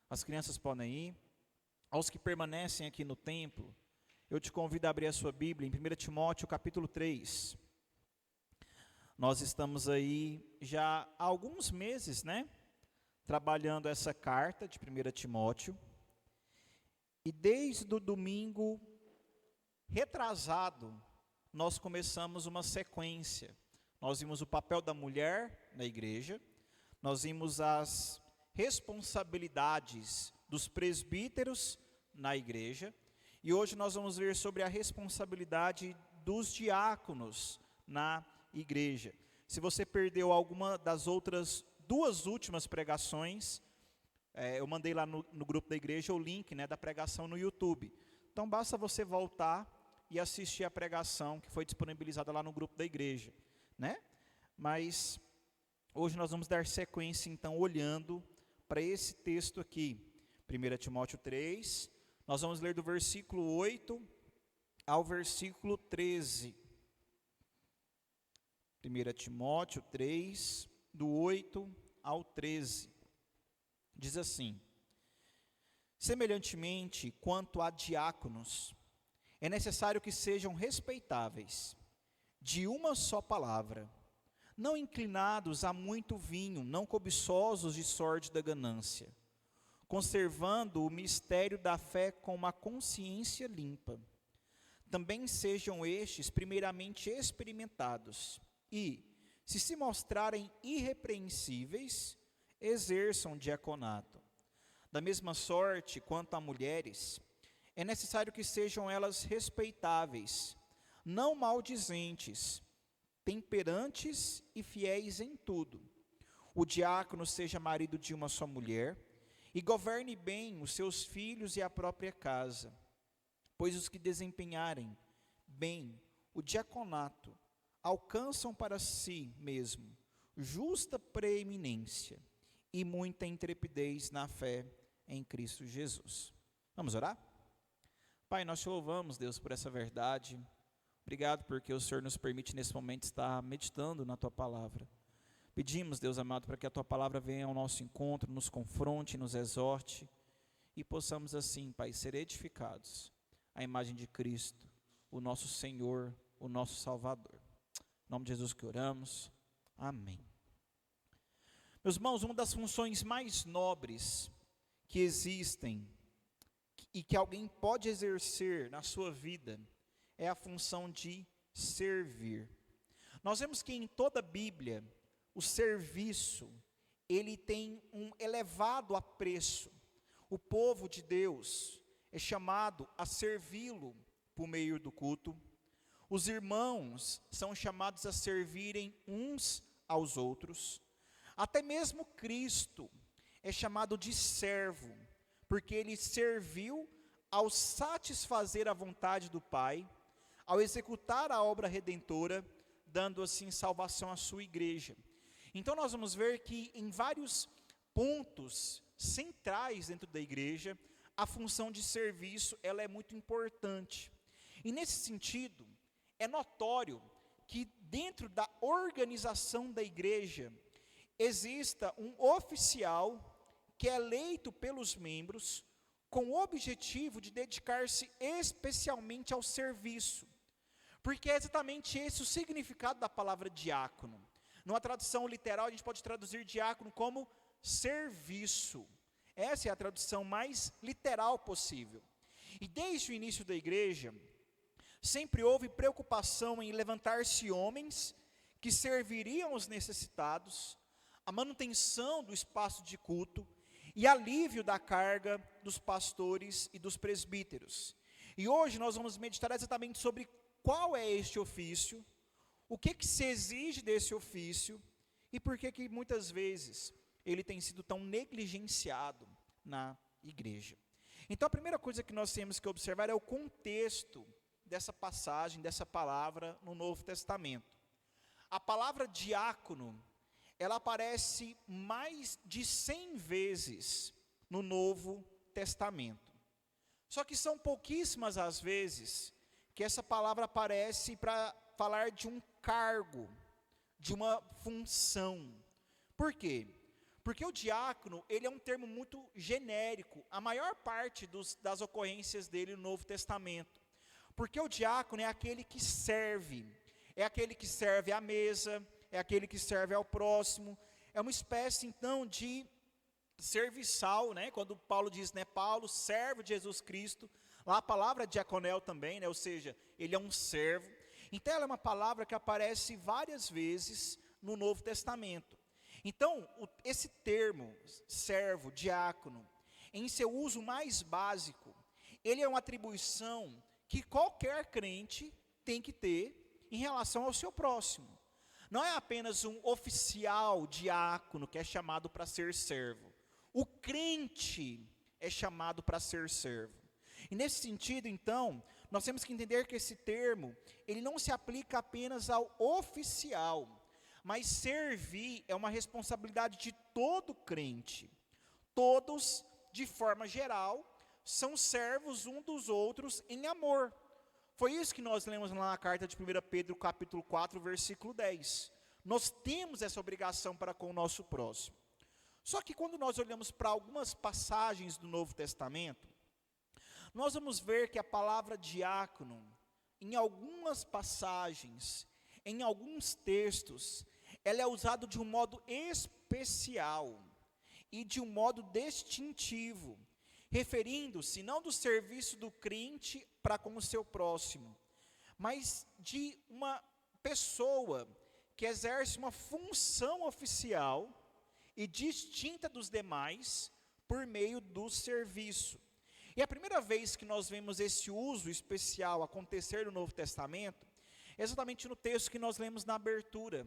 As crianças podem ir. Aos que permanecem aqui no templo, eu te convido a abrir a sua Bíblia em 1 Timóteo capítulo 3. Nós estamos aí já há alguns meses, trabalhando essa carta de 1 Timóteo. E desde o domingo retrasado, nós começamos uma sequência. Nós vimos o papel da mulher na igreja, nós vimos as responsabilidades dos presbíteros na igreja, e hoje nós vamos ver sobre a responsabilidade dos diáconos na igreja. Se você perdeu alguma das outras duas últimas pregações, eu mandei lá no grupo da igreja o link da pregação no YouTube. Então basta você voltar e assistir a pregação que foi disponibilizada lá no grupo da igreja, Mas hoje nós vamos dar sequência então olhando para esse texto aqui, 1 Timóteo 3, nós vamos ler do versículo 8 ao versículo 13. 1 Timóteo 3, do 8 ao 13. Diz assim: semelhantemente, quanto a diáconos, é necessário que sejam respeitáveis, de uma só palavra, não inclinados a muito vinho, não cobiçosos de sórdida ganância, conservando o mistério da fé com uma consciência limpa. Também sejam estes primeiramente experimentados e, se mostrarem irrepreensíveis, exerçam diaconato. Da mesma sorte, quanto a mulheres, é necessário que sejam elas respeitáveis, não maldizentes, temperantes e fiéis em tudo. O diácono seja marido de uma só mulher, e governe bem os seus filhos e a própria casa, pois os que desempenharem bem o diaconato alcançam para si mesmo justa preeminência e muita intrepidez na fé em Cristo Jesus. Vamos orar? Pai, nós te louvamos, Deus, por essa verdade. Obrigado porque o Senhor nos permite nesse momento estar meditando na Tua Palavra. Pedimos, Deus amado, para que a Tua Palavra venha ao nosso encontro, nos confronte, nos exorte, e possamos assim, Pai, ser edificados à imagem de Cristo, o nosso Senhor, o nosso Salvador. Em nome de Jesus que oramos, amém. Meus irmãos, uma das funções mais nobres que existem e que alguém pode exercer na sua vida é a função de servir. Nós vemos que em toda a Bíblia, o serviço, ele tem um elevado apreço. O povo de Deus é chamado a servi-lo por meio do culto. Os irmãos são chamados a servirem uns aos outros. Até mesmo Cristo é chamado de servo, porque ele serviu ao satisfazer a vontade do Pai, ao executar a obra redentora, dando assim salvação à sua igreja. Então nós vamos ver que em vários pontos centrais dentro da igreja, a função de serviço ela é muito importante. E nesse sentido, é notório que dentro da organização da igreja, exista um oficial que é eleito pelos membros com o objetivo de dedicar-se especialmente ao serviço. Porque é exatamente esse o significado da palavra diácono. Numa tradução literal, a gente pode traduzir diácono como serviço. Essa é a tradução mais literal possível. E desde o início da igreja, sempre houve preocupação em levantar-se homens que serviriam os necessitados, a manutenção do espaço de culto e alívio da carga dos pastores e dos presbíteros. E hoje nós vamos meditar exatamente sobre qual é este ofício, o que se exige desse ofício e por que muitas vezes ele tem sido tão negligenciado na igreja. Então a primeira coisa que nós temos que observar é o contexto dessa passagem, dessa palavra no Novo Testamento. A palavra diácono, ela aparece mais de 100 vezes no Novo Testamento. Só que são pouquíssimas as vezes que essa palavra aparece para falar de um cargo, de uma função. Por quê? Porque o diácono, ele é um termo muito genérico, a maior parte das ocorrências dele no Novo Testamento. Porque o diácono é aquele que serve à mesa, é aquele que serve ao próximo, é uma espécie então de serviçal, né? Quando Paulo diz, né, Paulo, servo de Jesus Cristo, lá a palavra diaconel também, né? Ou seja, ele é um servo. Então ela é uma palavra que aparece várias vezes no Novo Testamento. Então, esse termo, servo, diácono, em seu uso mais básico, ele é uma atribuição que qualquer crente tem que ter em relação ao seu próximo. Não é apenas um oficial diácono que é chamado para ser servo. O crente é chamado para ser servo. E nesse sentido, então, nós temos que entender que esse termo, ele não se aplica apenas ao oficial, mas servir é uma responsabilidade de todo crente. Todos, de forma geral, são servos um dos outros em amor. Foi isso que nós lemos lá na carta de 1 Pedro, capítulo 4, versículo 10. Nós temos essa obrigação para com o nosso próximo. Só que quando nós olhamos para algumas passagens do Novo Testamento, nós vamos ver que a palavra diácono, em algumas passagens, em alguns textos, ela é usada de um modo especial e de um modo distintivo, referindo-se não do serviço do crente para com o seu próximo, mas de uma pessoa que exerce uma função oficial e distinta dos demais por meio do serviço. E a primeira vez que nós vemos esse uso especial acontecer no Novo Testamento, é exatamente no texto que nós lemos na abertura,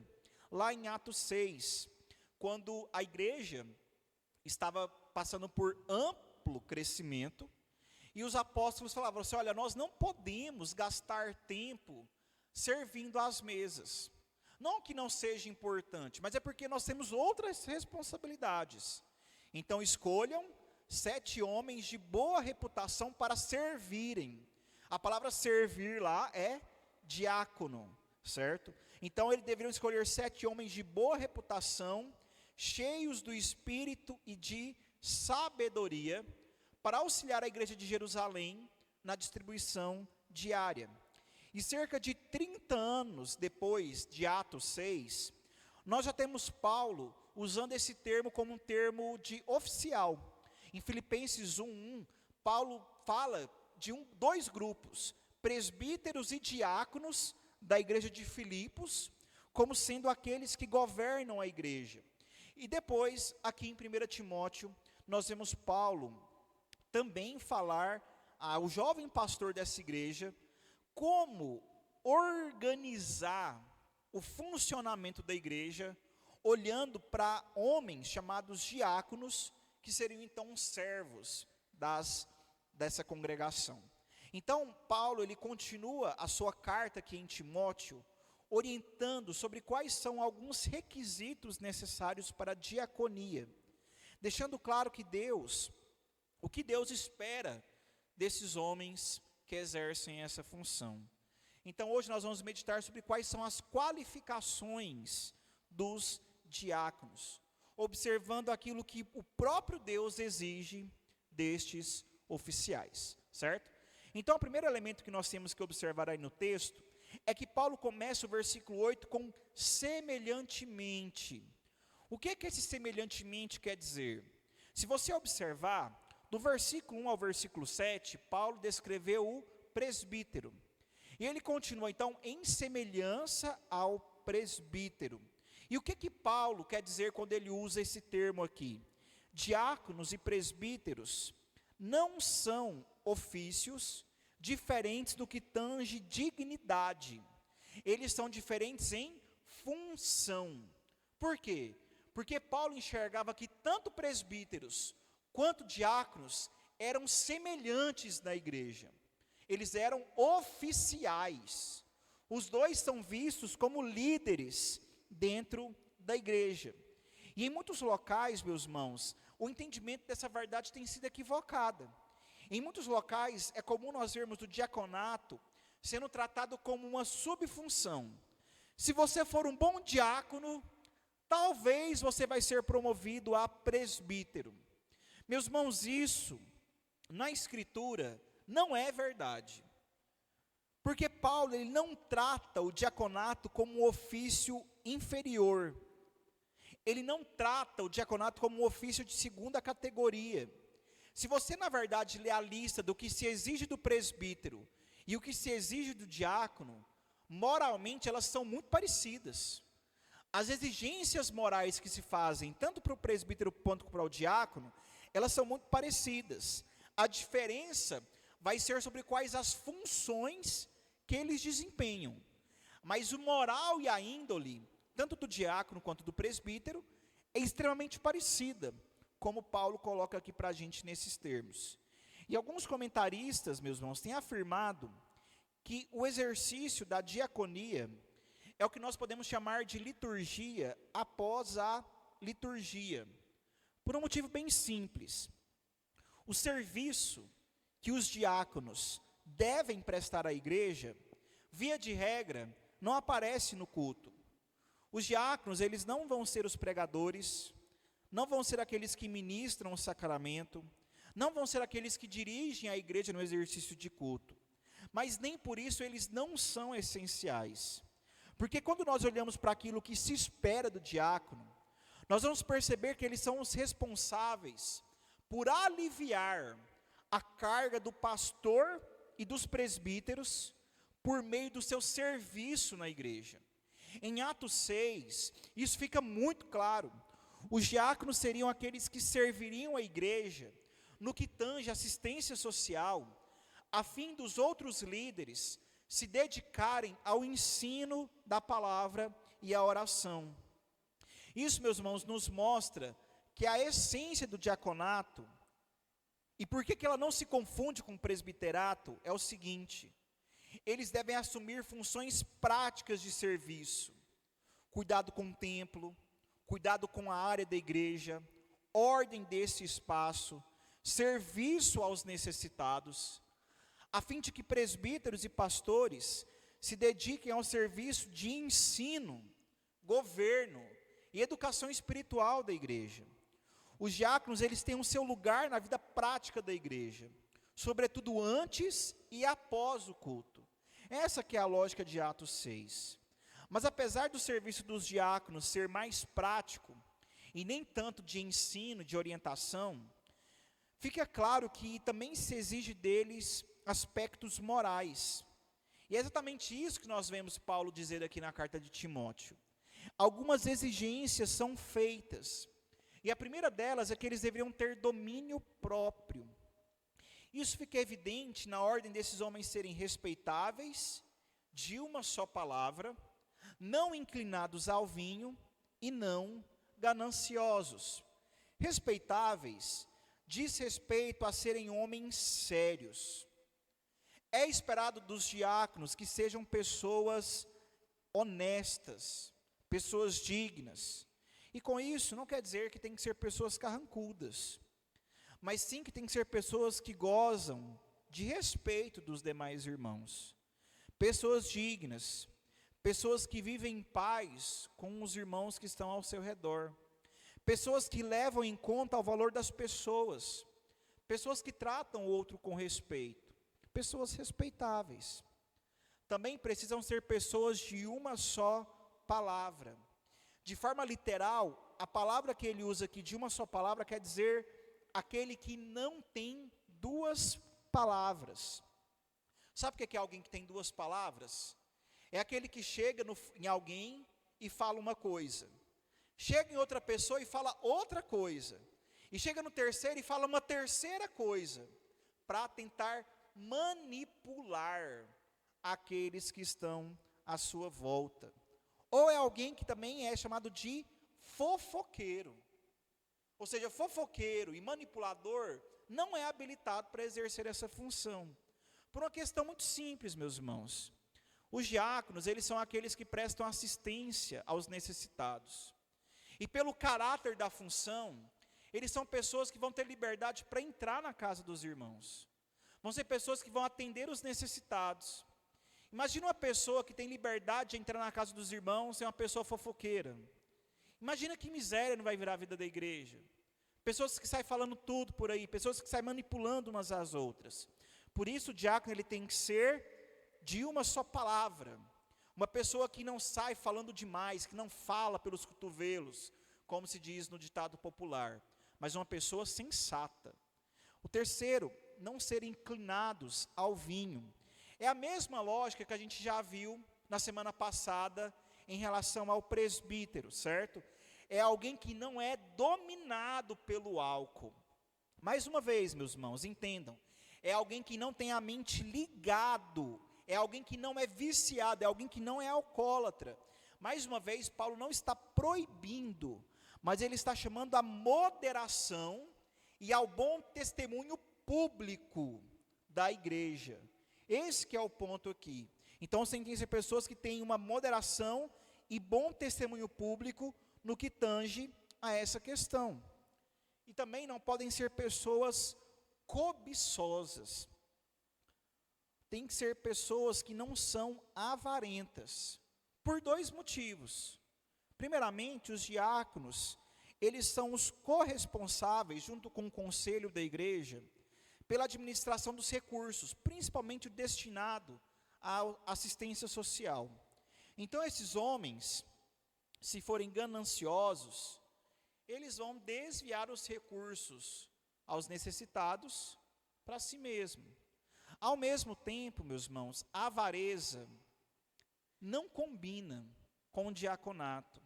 lá em Atos 6, quando a igreja estava passando por amplo crescimento, e os apóstolos falavam assim, olha, nós não podemos gastar tempo servindo às mesas. Não que não seja importante, mas é porque nós temos outras responsabilidades. Então escolham 7 homens de boa reputação para servirem. A palavra servir lá é diácono, certo? Então eles deveriam escolher 7 homens de boa reputação, cheios do Espírito e de sabedoria, para auxiliar a igreja de Jerusalém na distribuição diária. E cerca de 30 anos depois de Atos 6, nós já temos Paulo usando esse termo como um termo de oficial. Em Filipenses 1:1, Paulo fala de 2 grupos, presbíteros e diáconos da igreja de Filipos, como sendo aqueles que governam a igreja. E depois, aqui em 1 Timóteo, nós vemos Paulo também falar ao jovem pastor dessa igreja, como organizar o funcionamento da igreja, olhando para homens chamados diáconos, que seriam então servos dessa congregação. Então, Paulo, ele continua a sua carta aqui em Timóteo, orientando sobre quais são alguns requisitos necessários para a diaconia, deixando claro que o que Deus espera desses homens que exercem essa função. Então hoje nós vamos meditar sobre quais são as qualificações dos diáconos, observando aquilo que o próprio Deus exige destes oficiais, certo? Então o primeiro elemento que nós temos que observar aí no texto, é que Paulo começa o versículo 8 com semelhantemente. O que esse semelhantemente quer dizer? Se você observar, do versículo 1 ao versículo 7, Paulo descreveu o presbítero. E ele continua então em semelhança ao presbítero. E o que Paulo quer dizer quando ele usa esse termo aqui? Diáconos e presbíteros não são ofícios diferentes do que tange dignidade. Eles são diferentes em função. Por quê? Porque Paulo enxergava que tanto presbíteros quanto diáconos eram semelhantes na igreja. Eles eram oficiais. Os dois são vistos como líderes dentro da igreja. E em muitos locais, meus irmãos, o entendimento dessa verdade tem sido equivocado. Em muitos locais é comum nós vermos o diaconato sendo tratado como uma subfunção. Se você for um bom diácono, talvez você vai ser promovido a presbítero. Meus irmãos, isso na Escritura não é verdade. Porque Paulo, ele não trata o diaconato como um ofício inferior. Ele não trata o diaconato como um ofício de segunda categoria. Se você, na verdade, ler a lista do que se exige do presbítero e o que se exige do diácono, moralmente elas são muito parecidas. As exigências morais que se fazem, tanto para o presbítero quanto para o diácono, elas são muito parecidas. A diferença vai ser sobre quais as funções que eles desempenham. Mas o moral e a índole, tanto do diácono quanto do presbítero, é extremamente parecida, como Paulo coloca aqui para a gente nesses termos. E alguns comentaristas, meus irmãos, têm afirmado que o exercício da diaconia é o que nós podemos chamar de liturgia após a liturgia, por um motivo bem simples. O serviço que os diáconos devem prestar à igreja, via de regra, não aparece no culto. Os diáconos, eles não vão ser os pregadores, não vão ser aqueles que ministram o sacramento, não vão ser aqueles que dirigem a igreja no exercício de culto, mas nem por isso eles não são essenciais, porque quando nós olhamos para aquilo que se espera do diácono, nós vamos perceber que eles são os responsáveis por aliviar a carga do pastor e dos presbíteros por meio do seu serviço na igreja. Em Atos 6, isso fica muito claro. Os diáconos seriam aqueles que serviriam a igreja no que tange assistência social, a fim dos outros líderes se dedicarem ao ensino da palavra e à oração. Isso, meus irmãos, nos mostra que a essência do diaconato, e por que ela não se confunde com o presbiterato, é o seguinte: eles devem assumir funções práticas de serviço, cuidado com o templo, cuidado com a área da igreja, ordem desse espaço, serviço aos necessitados, a fim de que presbíteros e pastores se dediquem ao serviço de ensino, governo e educação espiritual da igreja. Os diáconos, eles têm o seu lugar na vida prática da igreja, sobretudo antes e após o culto. Essa que é a lógica de Atos 6. Mas apesar do serviço dos diáconos ser mais prático, e nem tanto de ensino, de orientação, fica claro que também se exige deles aspectos morais. E é exatamente isso que nós vemos Paulo dizer aqui na carta de Timóteo. Algumas exigências são feitas, e a primeira delas é que eles deveriam ter domínio próprio. Isso fica evidente na ordem desses homens serem respeitáveis, de uma só palavra, não inclinados ao vinho e não gananciosos. Respeitáveis diz respeito a serem homens sérios. É esperado dos diáconos que sejam pessoas honestas, pessoas dignas. E com isso não quer dizer que tem que ser pessoas carrancudas, mas sim que tem que ser pessoas que gozam de respeito dos demais irmãos. Pessoas dignas, pessoas que vivem em paz com os irmãos que estão ao seu redor. Pessoas que levam em conta o valor das pessoas. Pessoas que tratam o outro com respeito. Pessoas respeitáveis. Também precisam ser pessoas de uma só palavra. De forma literal, a palavra que ele usa aqui, de uma só palavra, quer dizer aquele que não tem duas palavras. Sabe o que é alguém que tem duas palavras? É aquele que chega em alguém e fala uma coisa. Chega em outra pessoa e fala outra coisa. E chega no terceiro e fala uma terceira coisa, para tentar manipular aqueles que estão à sua volta. Ou é alguém que também é chamado de fofoqueiro. Ou seja, fofoqueiro e manipulador não é habilitado para exercer essa função. Por uma questão muito simples, meus irmãos. Os diáconos, eles são aqueles que prestam assistência aos necessitados. E pelo caráter da função, eles são pessoas que vão ter liberdade para entrar na casa dos irmãos. Vão ser pessoas que vão atender os necessitados. Imagina uma pessoa que tem liberdade de entrar na casa dos irmãos e é uma pessoa fofoqueira. Imagina que miséria não vai virar a vida da igreja. Pessoas que saem falando tudo por aí, pessoas que saem manipulando umas às outras. Por isso o diácono ele tem que ser de uma só palavra. Uma pessoa que não sai falando demais, que não fala pelos cotovelos, como se diz no ditado popular, mas uma pessoa sensata. O terceiro, não ser inclinados ao vinho. É a mesma lógica que a gente já viu na semana passada em relação ao presbítero, certo? É alguém que não é dominado pelo álcool. Mais uma vez, meus irmãos, entendam. É alguém que não tem a mente ligado, é alguém que não é viciado, é alguém que não é alcoólatra. Mais uma vez, Paulo não está proibindo, mas ele está chamando a moderação e ao bom testemunho público da igreja. Esse que é o ponto aqui. Então, tem que ser pessoas que têm uma moderação e bom testemunho público no que tange a essa questão. E também não podem ser pessoas cobiçosas. Tem que ser pessoas que não são avarentas, por dois motivos. Primeiramente, os diáconos, eles são os corresponsáveis, junto com o conselho da igreja, pela administração dos recursos, principalmente o destinado à assistência social. Então, esses homens, se forem gananciosos, eles vão desviar os recursos aos necessitados para si mesmo. Ao mesmo tempo, meus irmãos, a avareza não combina com o diaconato,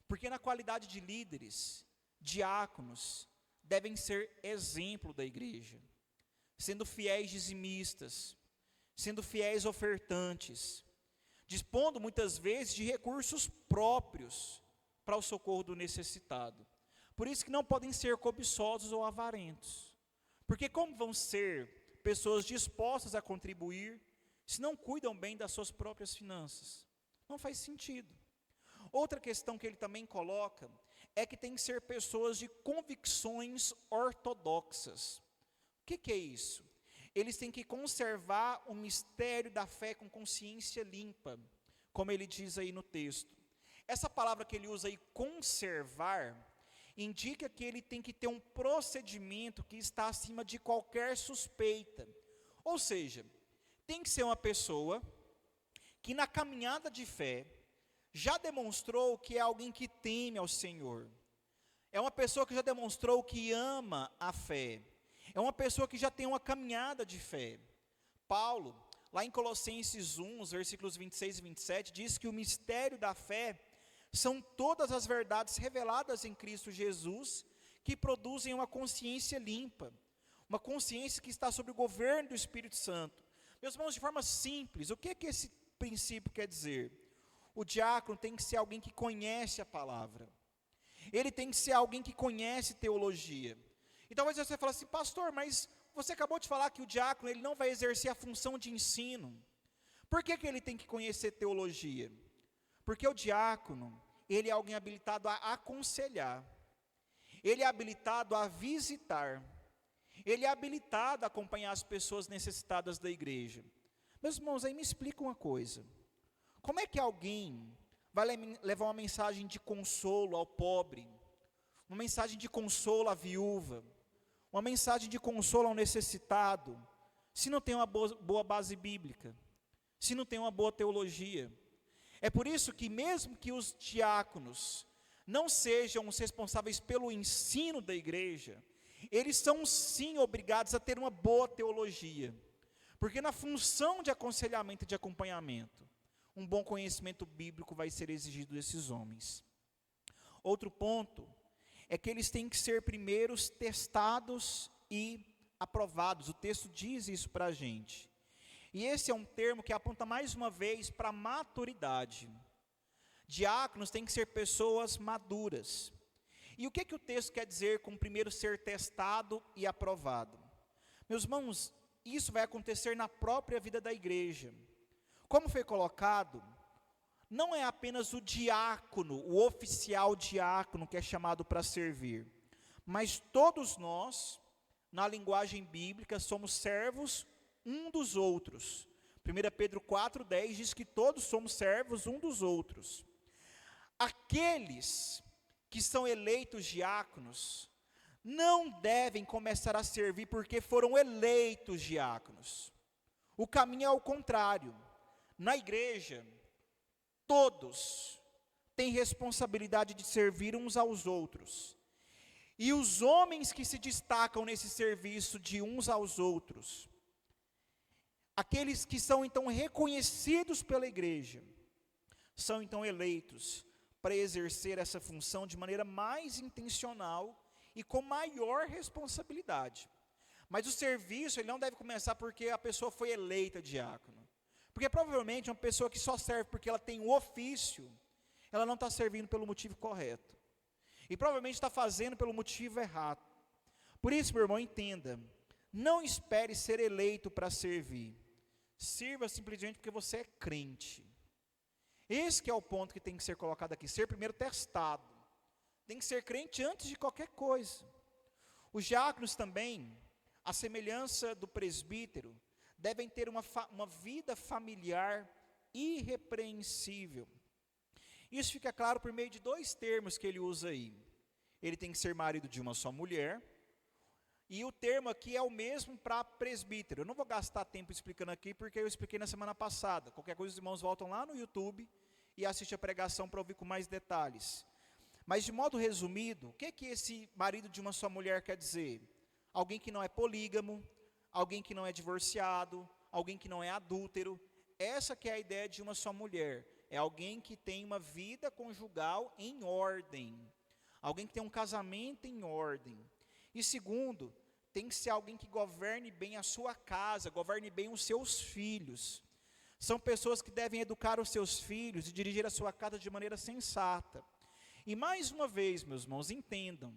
porque na qualidade de líderes, diáconos devem ser exemplo da igreja, sendo fiéis dizimistas, sendo fiéis ofertantes, dispondo muitas vezes de recursos próprios para o socorro do necessitado. Por isso que não podem ser cobiçosos ou avarentos, porque como vão ser pessoas dispostas a contribuir, se não cuidam bem das suas próprias finanças? Não faz sentido. Outra questão que ele também coloca, é que tem que ser pessoas de convicções ortodoxas. O que é isso? Eles têm que conservar o mistério da fé com consciência limpa, como ele diz aí no texto. Essa palavra que ele usa aí, conservar, indica que ele tem que ter um procedimento que está acima de qualquer suspeita. Ou seja, tem que ser uma pessoa que na caminhada de fé já demonstrou que é alguém que teme ao Senhor. É uma pessoa que já demonstrou que ama a fé. É uma pessoa que já tem uma caminhada de fé. Paulo, lá em Colossenses 1, os versículos 26 e 27, diz que o mistério da fé são todas as verdades reveladas em Cristo Jesus, que produzem uma consciência limpa, uma consciência que está sob o governo do Espírito Santo. Meus irmãos, de forma simples, o que esse princípio quer dizer? O diácono tem que ser alguém que conhece a palavra. Ele tem que ser alguém que conhece teologia. E talvez você fale assim, pastor, mas você acabou de falar que o diácono ele não vai exercer a função de ensino. Por que ele tem que conhecer teologia? Porque o diácono, ele é alguém habilitado a aconselhar, ele é habilitado a visitar, ele é habilitado a acompanhar as pessoas necessitadas da igreja. Meus irmãos, aí me explica uma coisa, como é que alguém vai levar uma mensagem de consolo ao pobre, uma mensagem de consolo à viúva, uma mensagem de consolo ao necessitado, se não tem uma boa base bíblica, se não tem uma boa teologia? É por isso que mesmo que os diáconos não sejam os responsáveis pelo ensino da igreja, eles são sim obrigados a ter uma boa teologia, porque na função de aconselhamento e de acompanhamento, um bom conhecimento bíblico vai ser exigido desses homens. Outro ponto é que eles têm que ser primeiros testados e aprovados. O texto diz isso para a gente. E esse é um termo que aponta mais uma vez para a maturidade. Diáconos têm que ser pessoas maduras. E o que o texto quer dizer com primeiro ser testado e aprovado? Meus irmãos, isso vai acontecer na própria vida da igreja. Como foi colocado, não é apenas o diácono, o oficial diácono que é chamado para servir, mas todos nós, na linguagem bíblica, somos servos um dos outros. 1 Pedro 4,10 diz que todos somos servos um dos outros. Aqueles que são eleitos diáconos não devem começar a servir porque foram eleitos diáconos. O caminho é o contrário. Na igreja, todos têm responsabilidade de servir uns aos outros. E os homens que se destacam nesse serviço de uns aos outros, aqueles que são então reconhecidos pela igreja, são então eleitos para exercer essa função de maneira mais intencional e com maior responsabilidade. Mas o serviço, ele não deve começar porque a pessoa foi eleita diácono. Porque provavelmente uma pessoa que só serve porque ela tem o ofício, ela não está servindo pelo motivo correto. E provavelmente está fazendo pelo motivo errado. Por isso, meu irmão, entenda, não espere ser eleito para servir. Sirva simplesmente porque você é crente. Esse que é o ponto que tem que ser colocado aqui, ser primeiro testado. Tem que ser crente antes de qualquer coisa. Os diáconos também, à semelhança do presbítero, devem ter uma vida familiar irrepreensível. Isso fica claro por meio de dois termos que ele usa aí. Ele tem que ser marido de uma só mulher, e o termo aqui é o mesmo para presbítero. Eu não vou gastar tempo explicando aqui, porque eu expliquei na semana passada. Qualquer coisa, os irmãos voltam lá no YouTube e assistem a pregação para ouvir com mais detalhes. Mas de modo resumido, o que esse marido de uma só mulher quer dizer? Alguém que não é polígamo, alguém que não é divorciado, alguém que não é adúltero. Essa que é a ideia de uma só mulher. É alguém que tem uma vida conjugal em ordem. Alguém que tem um casamento em ordem. E segundo, tem que ser alguém que governe bem a sua casa, governe bem os seus filhos. São pessoas que devem educar os seus filhos e dirigir a sua casa de maneira sensata. E mais uma vez, meus irmãos, entendam.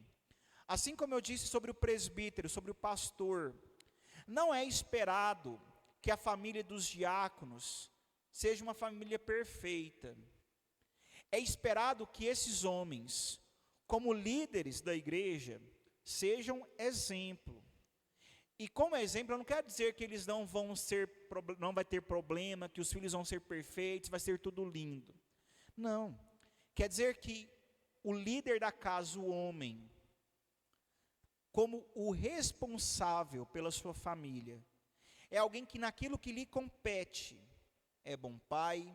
Assim como eu disse sobre o presbítero, sobre o pastor, não é esperado que a família dos diáconos seja uma família perfeita. É esperado que esses homens, como líderes da igreja, sejam exemplo. E como exemplo, eu não quero dizer que eles não vai ter problema, que os filhos vão ser perfeitos, vai ser tudo lindo. Não. Quer dizer que o líder da casa, o homem, como o responsável pela sua família, é alguém que naquilo que lhe compete, é bom pai,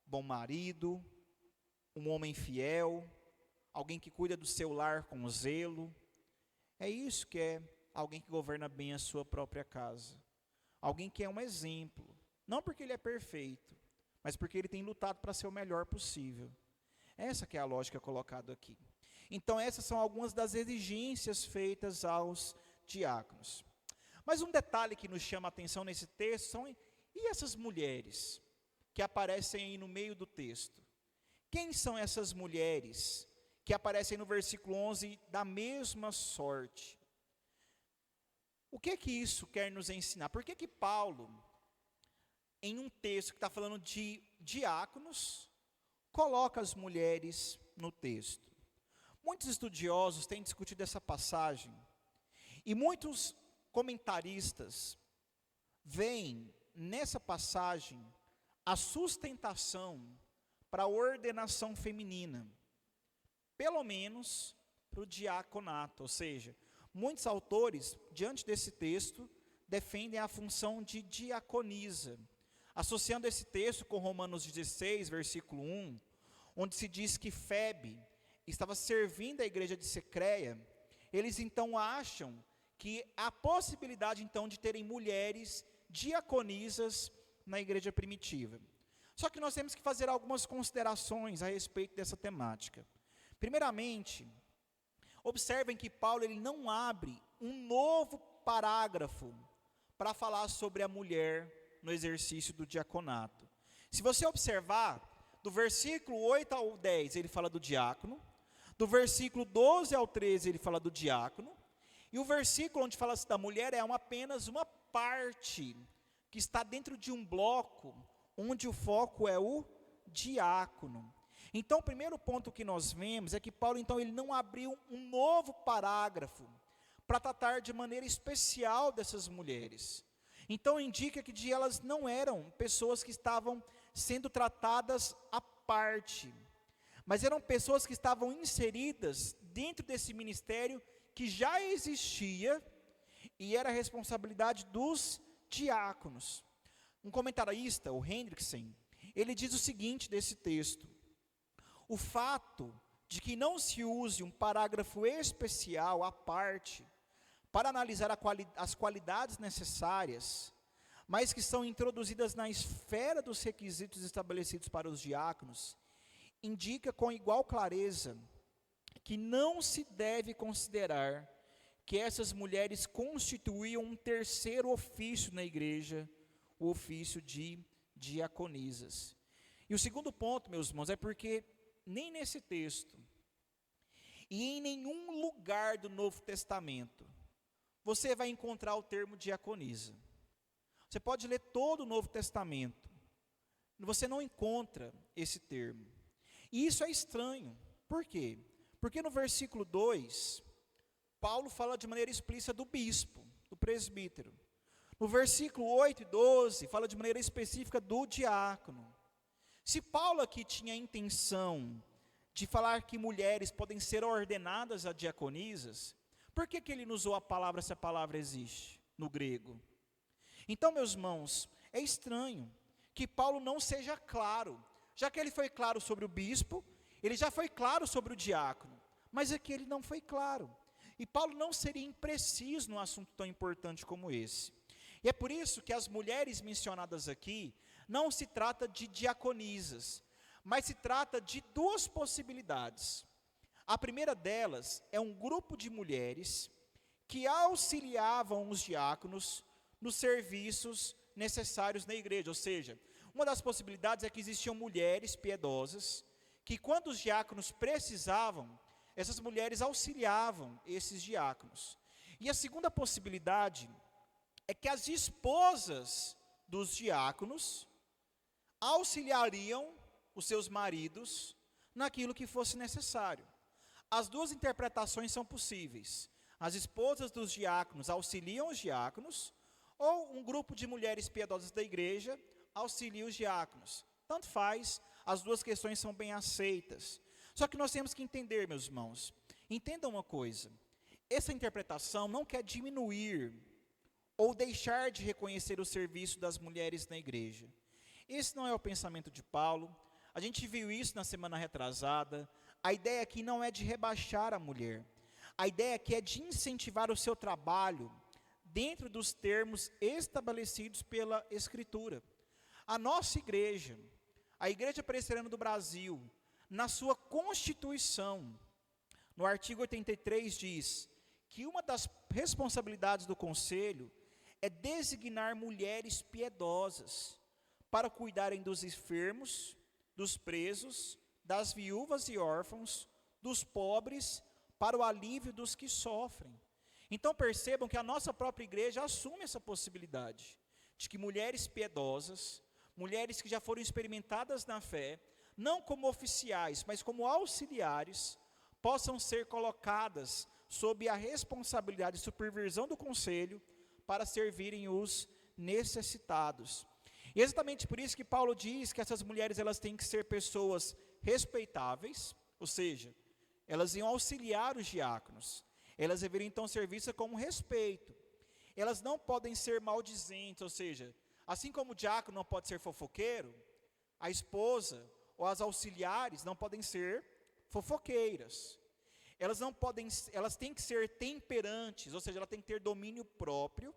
bom marido, um homem fiel, alguém que cuida do seu lar com zelo. É isso que é alguém que governa bem a sua própria casa. Alguém que é um exemplo, não porque ele é perfeito, mas porque ele tem lutado para ser o melhor possível. Essa que é a lógica colocada aqui. Então essas são algumas das exigências feitas aos diáconos. Mas um detalhe que nos chama a atenção nesse texto são, e essas mulheres que aparecem aí no meio do texto? Quem são essas mulheres que aparecem no versículo 11 da mesma sorte? O que isso quer nos ensinar? Por que Paulo, em um texto que está falando de diáconos, coloca as mulheres no texto? Muitos estudiosos têm discutido essa passagem, e muitos comentaristas veem nessa passagem a sustentação para a ordenação feminina, pelo menos para o diaconato. Ou seja, muitos autores, diante desse texto, defendem a função de diaconisa, associando esse texto com Romanos 16, versículo 1, onde se diz que Febe estava servindo a igreja de Secreia. Eles então acham que há possibilidade então de terem mulheres diaconisas na igreja primitiva. Só que nós temos que fazer algumas considerações a respeito dessa temática. Primeiramente, observem que Paulo ele não abre um novo parágrafo para falar sobre a mulher no exercício do diaconato. Se você observar, do versículo 8 ao 10 ele fala do diácono, do versículo 12 ao 13 ele fala do diácono, e o versículo onde fala da mulher é apenas uma parte que está dentro de um bloco, onde o foco é o diácono. Então, o primeiro ponto que nós vemos é que Paulo, então, ele não abriu um novo parágrafo para tratar de maneira especial dessas mulheres. Então, indica que elas não eram pessoas que estavam sendo tratadas à parte, mas eram pessoas que estavam inseridas dentro desse ministério que já existia e era a responsabilidade dos diáconos. Um comentarista, o Hendrickson, ele diz o seguinte desse texto: o fato de que não se use um parágrafo especial à parte para analisar as qualidades necessárias, mas que são introduzidas na esfera dos requisitos estabelecidos para os diáconos, indica com igual clareza que não se deve considerar que essas mulheres constituíam um terceiro ofício na igreja, o ofício de diaconisas. E o segundo ponto, meus irmãos, é porque nem nesse texto e em nenhum lugar do Novo Testamento você vai encontrar o termo diaconisa. Você pode ler todo o Novo Testamento, você não encontra esse termo. E isso é estranho. Por quê? Porque no versículo 2, Paulo fala de maneira explícita do bispo, do presbítero. No versículo 8 e 12, fala de maneira específica do diácono. Se Paulo aqui tinha a intenção de falar que mulheres podem ser ordenadas a diaconisas, por que ele não usou a palavra, se a palavra existe, no grego? Então, meus irmãos, é estranho que Paulo não seja claro, já que ele foi claro sobre o bispo, ele já foi claro sobre o diácono, mas aqui ele não foi claro. E Paulo não seria impreciso num assunto tão importante como esse. E é por isso que as mulheres mencionadas aqui, não se trata de diaconisas, mas se trata de duas possibilidades. A primeira delas é um grupo de mulheres que auxiliavam os diáconos nos serviços necessários na igreja. Ou seja, uma das possibilidades é que existiam mulheres piedosas, que quando os diáconos precisavam, essas mulheres auxiliavam esses diáconos. E a segunda possibilidade é que as esposas dos diáconos auxiliariam os seus maridos naquilo que fosse necessário. As duas interpretações são possíveis. As esposas dos diáconos auxiliam os diáconos, ou um grupo de mulheres piedosas da igreja auxilia os diáconos. Tanto faz, as duas questões são bem aceitas. Só que nós temos que entender, meus irmãos, entendam uma coisa: essa interpretação não quer diminuir ou deixar de reconhecer o serviço das mulheres na igreja. Esse não é o pensamento de Paulo. A gente viu isso na semana retrasada. A ideia aqui não é de rebaixar a mulher. A ideia aqui é de incentivar o seu trabalho dentro dos termos estabelecidos pela Escritura. A nossa igreja, a Igreja Presbiteriana do Brasil, na sua Constituição, no artigo 83 diz que uma das responsabilidades do conselho é designar mulheres piedosas para cuidarem dos enfermos, dos presos, das viúvas e órfãos, dos pobres, para o alívio dos que sofrem. Então percebam que a nossa própria igreja assume essa possibilidade, de que mulheres piedosas, mulheres que já foram experimentadas na fé, não como oficiais, mas como auxiliares, possam ser colocadas sob a responsabilidade e supervisão do conselho para servirem os necessitados. E exatamente por isso que Paulo diz que essas mulheres elas têm que ser pessoas respeitáveis, ou seja, elas iam auxiliar os diáconos, elas deveriam então ser vistas com respeito, elas não podem ser maldizentes, ou seja, assim como o diácono não pode ser fofoqueiro, a esposa ou as auxiliares não podem ser fofoqueiras, elas têm que ser temperantes, ou seja, ela tem que ter domínio próprio,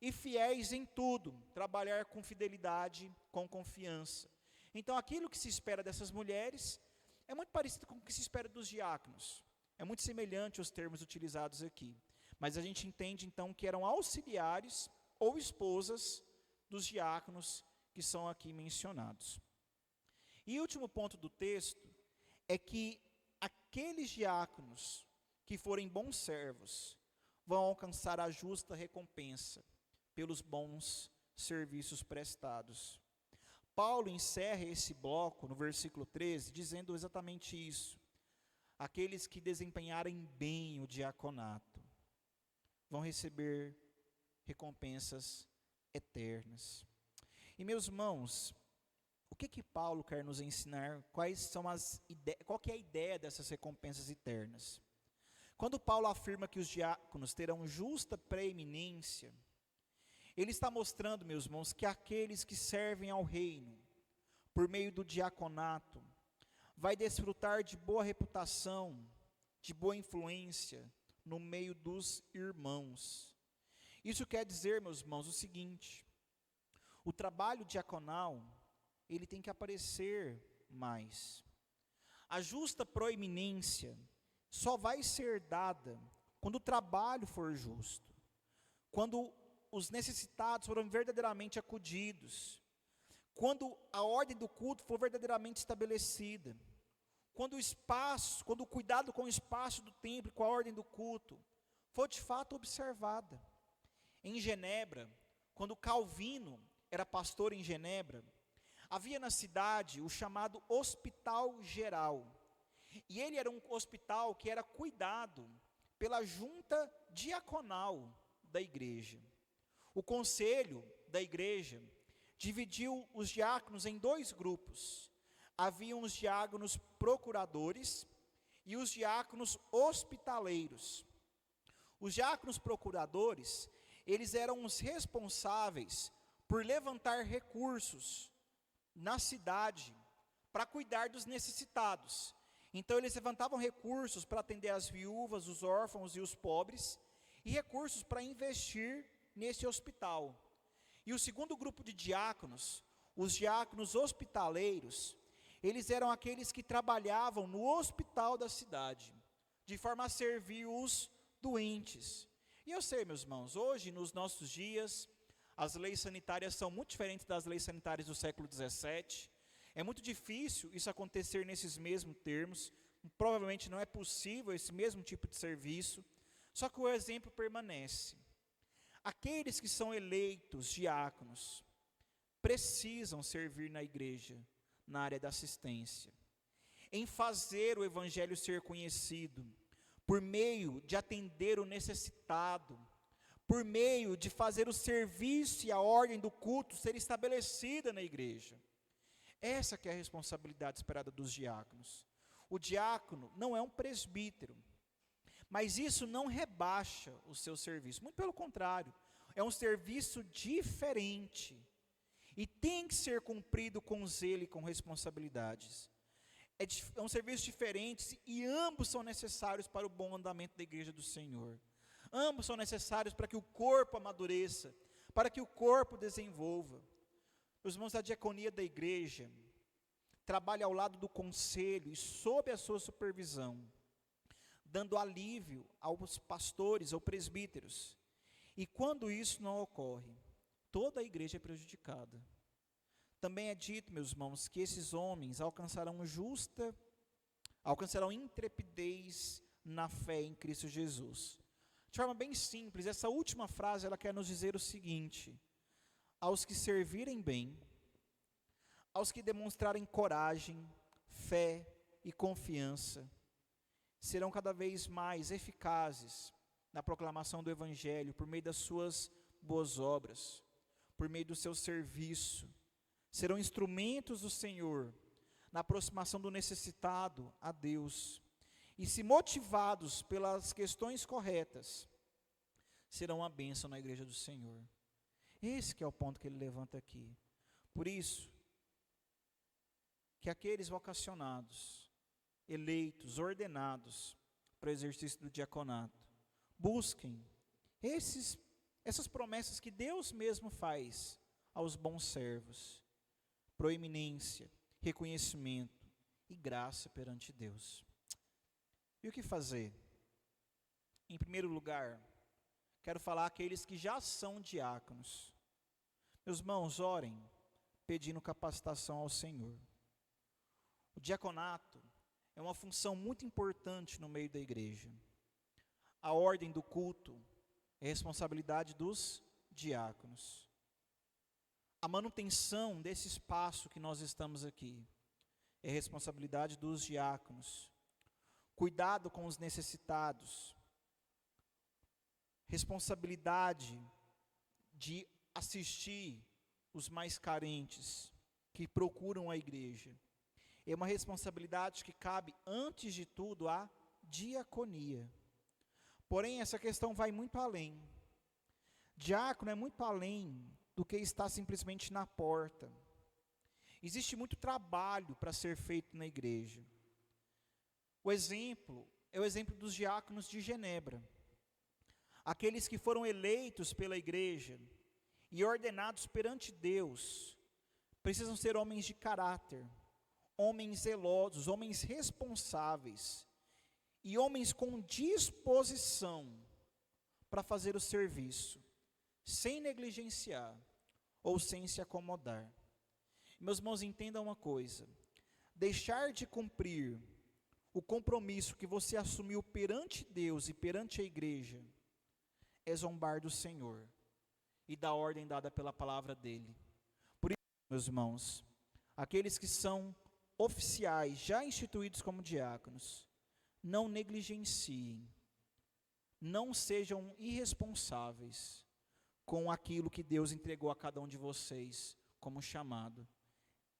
e fiéis em tudo, trabalhar com fidelidade, com confiança. Então aquilo que se espera dessas mulheres é muito parecido com o que se espera dos diáconos, é muito semelhante aos termos utilizados aqui, mas a gente entende então que eram auxiliares ou esposas dos diáconos que são aqui mencionados. E o último ponto do texto é que aqueles diáconos que forem bons servos vão alcançar a justa recompensa pelos bons serviços prestados. Paulo encerra esse bloco no versículo 13, dizendo exatamente isso. Aqueles que desempenharem bem o diaconato vão receber recompensas eternas. E meus irmãos, O que Paulo quer nos ensinar? Qual que é a ideia dessas recompensas eternas? Quando Paulo afirma que os diáconos terão justa preeminência, ele está mostrando, meus irmãos, que aqueles que servem ao reino, por meio do diaconato, vai desfrutar de boa reputação, de boa influência, no meio dos irmãos. Isso quer dizer, meus irmãos, o seguinte: o trabalho diaconal, ele tem que aparecer mais. A justa proeminência só vai ser dada quando o trabalho for justo, quando os necessitados foram verdadeiramente acudidos, quando a ordem do culto for verdadeiramente estabelecida, quando o cuidado com o espaço do templo, com a ordem do culto, for de fato observada. Em Genebra, quando Calvino era pastor em Genebra, havia na cidade o chamado Hospital Geral. E ele era um hospital que era cuidado pela junta diaconal da igreja. O conselho da igreja dividiu os diáconos em dois grupos. Haviam os diáconos procuradores e os diáconos hospitaleiros. Os diáconos procuradores, eles eram os responsáveis por levantar recursos na cidade para cuidar dos necessitados. Então eles levantavam recursos para atender as viúvas, os órfãos e os pobres, e recursos para investir nesse hospital. E o segundo grupo de diáconos, os diáconos hospitaleiros, eles eram aqueles que trabalhavam no hospital da cidade, de forma a servir os doentes. E eu sei, meus irmãos, hoje, nos nossos dias, as leis sanitárias são muito diferentes das leis sanitárias do século XVII. É muito difícil isso acontecer nesses mesmos termos. Provavelmente não é possível esse mesmo tipo de serviço. Só que o exemplo permanece. Aqueles que são eleitos diáconos precisam servir na igreja, na área da assistência, em fazer o evangelho ser conhecido, por meio de atender o necessitado, por meio de fazer o serviço e a ordem do culto ser estabelecida na igreja. Essa que é a responsabilidade esperada dos diáconos. O diácono não é um presbítero, mas isso não rebaixa o seu serviço, muito pelo contrário, é um serviço diferente, e tem que ser cumprido com zelo e com responsabilidades. É um serviço diferente, e ambos são necessários para o bom andamento da igreja do Senhor. Ambos são necessários para que o corpo amadureça, para que o corpo desenvolva. Os irmãos, da diaconia da igreja trabalha ao lado do conselho e sob a sua supervisão, dando alívio aos pastores ou presbíteros. E quando isso não ocorre, toda a igreja é prejudicada. Também é dito, meus irmãos, que esses homens alcançarão intrepidez na fé em Cristo Jesus. De forma bem simples, essa última frase ela quer nos dizer o seguinte: aos que servirem bem, aos que demonstrarem coragem, fé e confiança, serão cada vez mais eficazes na proclamação do Evangelho, por meio das suas boas obras, por meio do seu serviço, serão instrumentos do Senhor na aproximação do necessitado a Deus, e se motivados pelas questões corretas, serão uma bênção na igreja do Senhor. Esse que é o ponto que ele levanta aqui. Por isso, que aqueles vocacionados, eleitos, ordenados para o exercício do diaconato, busquem essas promessas que Deus mesmo faz aos bons servos: proeminência, reconhecimento e graça perante Deus. E o que fazer? Em primeiro lugar, quero falar àqueles que já são diáconos. Meus irmãos, orem pedindo capacitação ao Senhor. O diaconato é uma função muito importante no meio da igreja. A ordem do culto é responsabilidade dos diáconos. A manutenção desse espaço que nós estamos aqui é responsabilidade dos diáconos. Cuidado com os necessitados, responsabilidade de assistir os mais carentes, que procuram a igreja. É uma responsabilidade que cabe, antes de tudo, à diaconia. Porém, essa questão vai muito além. Diácono é muito além do que está simplesmente na porta. Existe muito trabalho para ser feito na igreja. O exemplo é o exemplo dos diáconos de Genebra. Aqueles que foram eleitos pela igreja e ordenados perante Deus, precisam ser homens de caráter, homens zelosos, homens responsáveis e homens com disposição para fazer o serviço, sem negligenciar ou sem se acomodar. Meus irmãos, entendam uma coisa: deixar de cumprir o compromisso que você assumiu perante Deus e perante a igreja é zombar do Senhor e da ordem dada pela palavra dele. Por isso, meus irmãos, aqueles que são oficiais, já instituídos como diáconos, não negligenciem, não sejam irresponsáveis com aquilo que Deus entregou a cada um de vocês como chamado.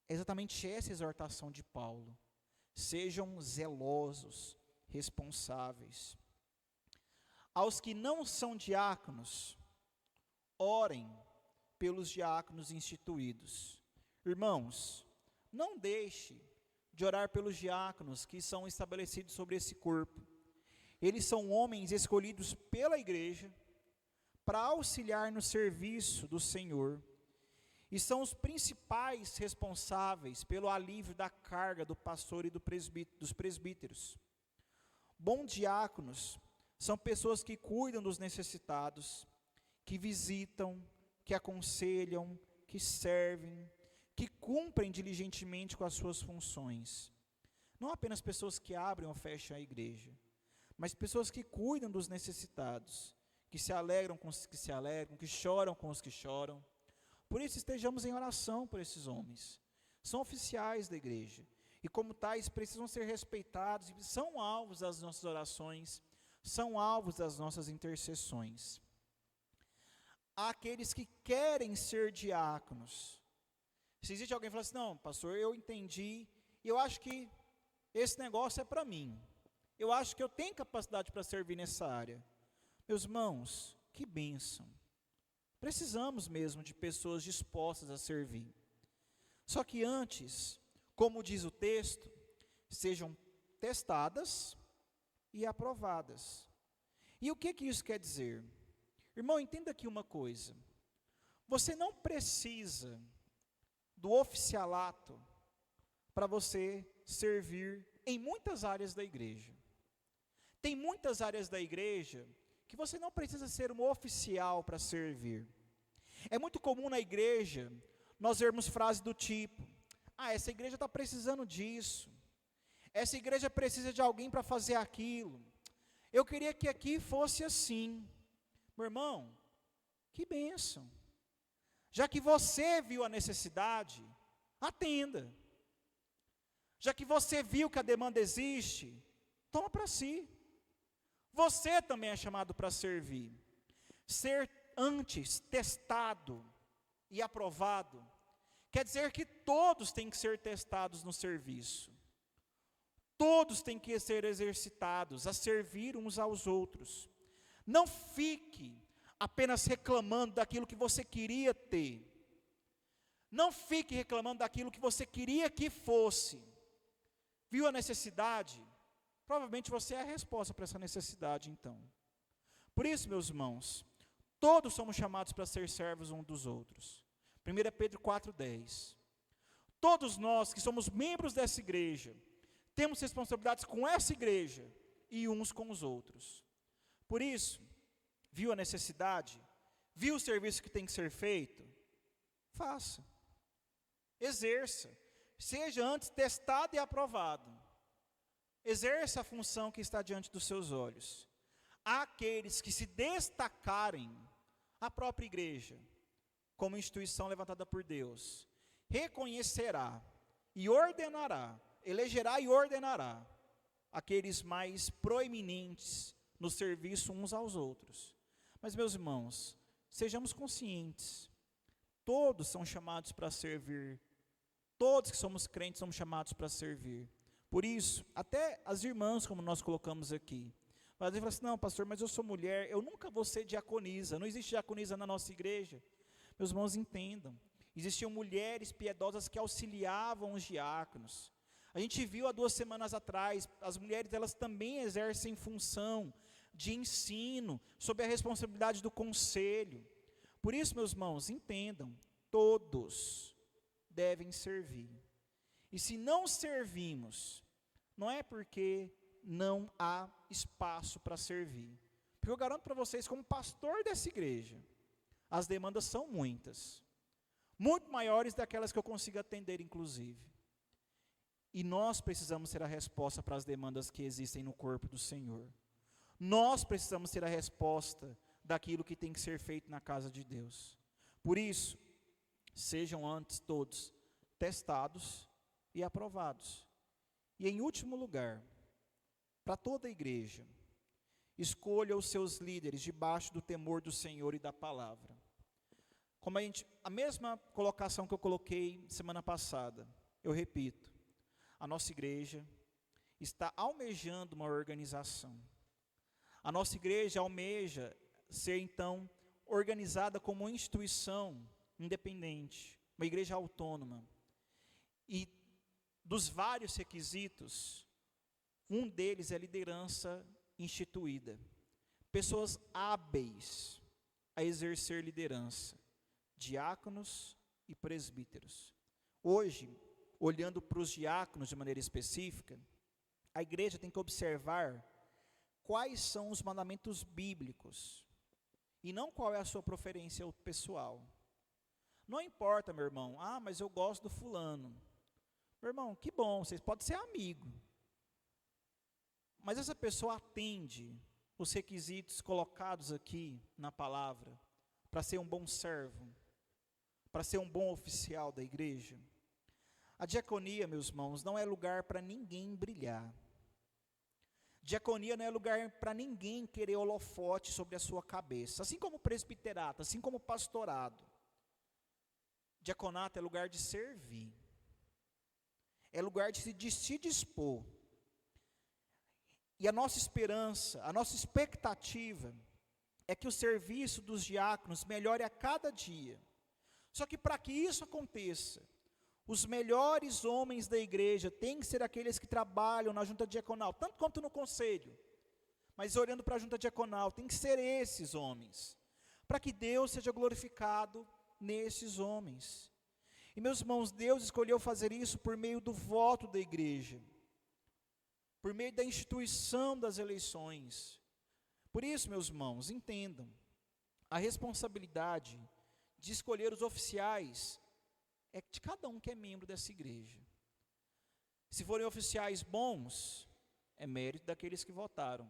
É exatamente essa exortação de Paulo. Sejam zelosos, responsáveis. Aos que não são diáconos, orem pelos diáconos instituídos. Irmãos, não deixe de orar pelos diáconos que são estabelecidos sobre esse corpo. Eles são homens escolhidos pela igreja para auxiliar no serviço do Senhor, e são os principais responsáveis pelo alívio da carga do pastor e dos presbíteros. Bons diáconos são pessoas que cuidam dos necessitados, que visitam, que aconselham, que servem, que cumprem diligentemente com as suas funções. Não apenas pessoas que abrem ou fecham a igreja, mas pessoas que cuidam dos necessitados, que se alegram com os que se alegram, que choram com os que choram. Por isso estejamos em oração por esses homens. São oficiais da igreja, e como tais precisam ser respeitados, e são alvos das nossas orações, são alvos das nossas intercessões. Há aqueles que querem ser diáconos. Se existe alguém que fala assim: não, pastor, eu entendi, e eu acho que esse negócio é para mim, eu acho que eu tenho capacidade para servir nessa área. Meus irmãos, que bênção. Precisamos mesmo de pessoas dispostas a servir. Só que antes, como diz o texto, sejam testadas e aprovadas. E o que isso quer dizer? Irmão, entenda aqui uma coisa. Você não precisa do oficialato para você servir em muitas áreas da igreja. Tem muitas áreas da igreja que você não precisa ser um oficial para servir. É muito comum na igreja nós vermos frases do tipo: essa igreja está precisando disso, essa igreja precisa de alguém para fazer aquilo, eu queria que aqui fosse assim. Meu irmão, que bênção. Já que você viu a necessidade, atenda. Já que você viu que a demanda existe, toma para si. Você também é chamado para servir. Ser antes testado e aprovado quer dizer que todos têm que ser testados no serviço. Todos têm que ser exercitados a servir uns aos outros. Não fique apenas reclamando daquilo que você queria ter. Não fique reclamando daquilo que você queria que fosse. Viu a necessidade? Provavelmente você é a resposta para essa necessidade, então. Por isso, meus irmãos, todos somos chamados para ser servos uns dos outros. 1 Pedro 4,10. Todos nós que somos membros dessa igreja, temos responsabilidades com essa igreja e uns com os outros. Por isso, viu a necessidade? Viu o serviço que tem que ser feito? Faça. Exerça. Seja antes testado e aprovado. Exerça a função que está diante dos seus olhos. Aqueles que se destacarem, a própria igreja, como instituição levantada por Deus, reconhecerá e ordenará, elegerá e ordenará aqueles mais proeminentes no serviço uns aos outros. Mas, meus irmãos, sejamos conscientes, todos são chamados para servir Todos que somos crentes somos chamados para servir. Por isso, até as irmãs, como nós colocamos aqui, às vezes fala assim, não, pastor, mas eu sou mulher, eu nunca vou ser diaconisa, não existe diaconisa na nossa igreja. Meus irmãos, entendam, existiam mulheres piedosas que auxiliavam os diáconos. A gente viu há 2 semanas atrás, as mulheres, elas também exercem função de ensino, sob a responsabilidade do conselho. Por isso, meus irmãos, entendam, todos devem servir. E se não servimos, não é porque não há espaço para servir. Porque eu garanto para vocês, como pastor dessa igreja, as demandas são muitas. Muito maiores daquelas que eu consigo atender, inclusive. E nós precisamos ser a resposta para as demandas que existem no corpo do Senhor. Nós precisamos ser a resposta daquilo que tem que ser feito na casa de Deus. Por isso, sejam antes todos testados e aprovados. E em último lugar, para toda a igreja, escolha os seus líderes debaixo do temor do Senhor e da palavra. Como a mesma colocação que eu coloquei semana passada, eu repito, a nossa igreja está almejando uma organização. A nossa igreja almeja ser, então, organizada como uma instituição independente, uma igreja autônoma. E dos vários requisitos, um deles é liderança instituída. Pessoas hábeis a exercer liderança, diáconos e presbíteros. Hoje, olhando para os diáconos de maneira específica, a igreja tem que observar quais são os mandamentos bíblicos, e não qual é a sua preferência pessoal. Não importa, meu irmão, mas eu gosto do fulano. Meu irmão, que bom, vocês podem ser amigo. Mas essa pessoa atende os requisitos colocados aqui na palavra, para ser um bom servo, para ser um bom oficial da igreja. A diaconia, meus irmãos, não é lugar para ninguém brilhar. Diaconia não é lugar para ninguém querer holofote sobre a sua cabeça. Assim como presbiterato, assim como pastorado. Diaconato é lugar de servir. É lugar de se dispor. E a nossa esperança, a nossa expectativa é que o serviço dos diáconos melhore a cada dia. Só que para que isso aconteça, os melhores homens da igreja têm que ser aqueles que trabalham na junta diaconal, tanto quanto no conselho. Mas olhando para a junta diaconal, tem que ser esses homens, para que Deus seja glorificado nesses homens. E meus irmãos, Deus escolheu fazer isso por meio do voto da igreja, por meio da instituição das eleições. Por isso, meus irmãos, entendam, a responsabilidade de escolher os oficiais é de cada um que é membro dessa igreja. Se forem oficiais bons, é mérito daqueles que votaram.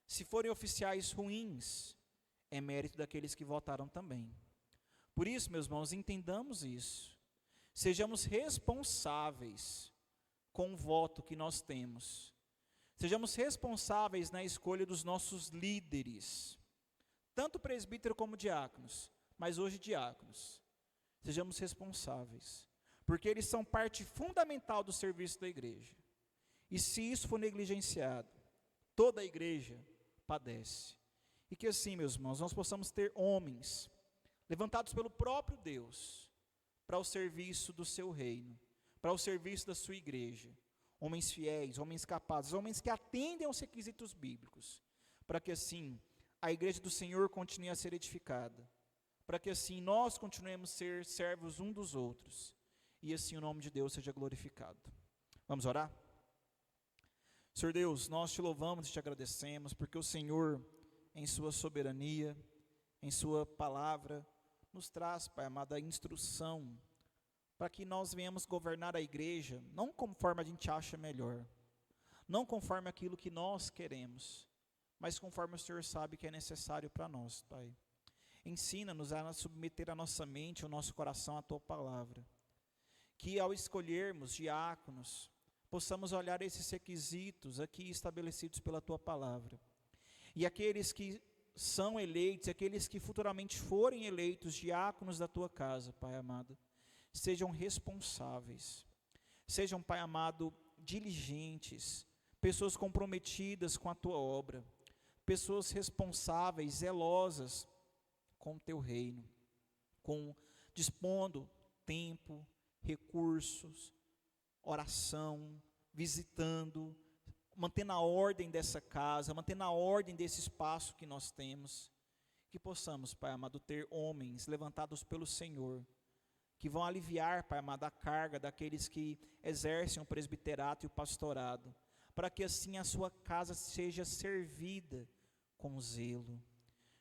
Se forem oficiais ruins, é mérito daqueles que votaram também. Por isso, meus irmãos, entendamos isso. Sejamos responsáveis com o voto que nós temos. Sejamos responsáveis na escolha dos nossos líderes, tanto presbítero como diáconos, mas hoje diáconos. Sejamos responsáveis, porque eles são parte fundamental do serviço da igreja. E se isso for negligenciado, toda a igreja padece. E que assim, meus irmãos, nós possamos ter homens levantados pelo próprio Deus para o serviço do seu reino, para o serviço da sua igreja. Homens fiéis, homens capazes, homens que atendem aos requisitos bíblicos, para que assim a igreja do Senhor continue a ser edificada, para que assim nós continuemos a ser servos um dos outros, e assim o nome de Deus seja glorificado. Vamos orar? Senhor Deus, nós te louvamos e te agradecemos, porque o Senhor, em sua soberania, em sua palavra, nos traz, Pai amado, a instrução, para que nós venhamos governar a igreja, não conforme a gente acha melhor, não conforme aquilo que nós queremos, mas conforme o Senhor sabe que é necessário para nós, Pai. Ensina-nos a submeter a nossa mente, o nosso coração à Tua palavra. Que ao escolhermos diáconos, possamos olhar esses requisitos aqui estabelecidos pela Tua palavra. E aqueles que são eleitos, aqueles que futuramente forem eleitos diáconos da Tua casa, Pai amado, sejam responsáveis. Sejam, Pai amado, diligentes, pessoas comprometidas com a Tua obra, pessoas responsáveis, zelosas com o Teu reino, dispondo tempo, recursos, oração, visitando, mantendo a ordem dessa casa, mantendo a ordem desse espaço que nós temos, que possamos, Pai amado, ter homens levantados pelo Senhor, que vão aliviar, Pai amado, a carga daqueles que exercem o presbiterato e o pastorado, para que assim a sua casa seja servida com zelo,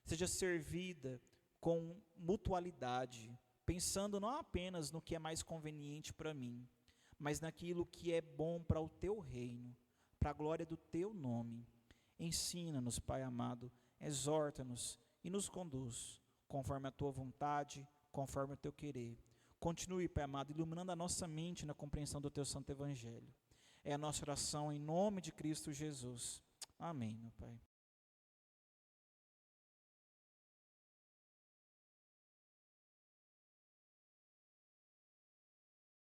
seja servida com mutualidade, pensando não apenas no que é mais conveniente para mim, mas naquilo que é bom para o Teu reino, para a glória do Teu nome. Ensina-nos, Pai amado, exorta-nos e nos conduz, conforme a Tua vontade, conforme o Teu querer. Continue, Pai amado, iluminando a nossa mente na compreensão do Teu santo Evangelho. É a nossa oração em nome de Cristo Jesus. Amém, meu Pai.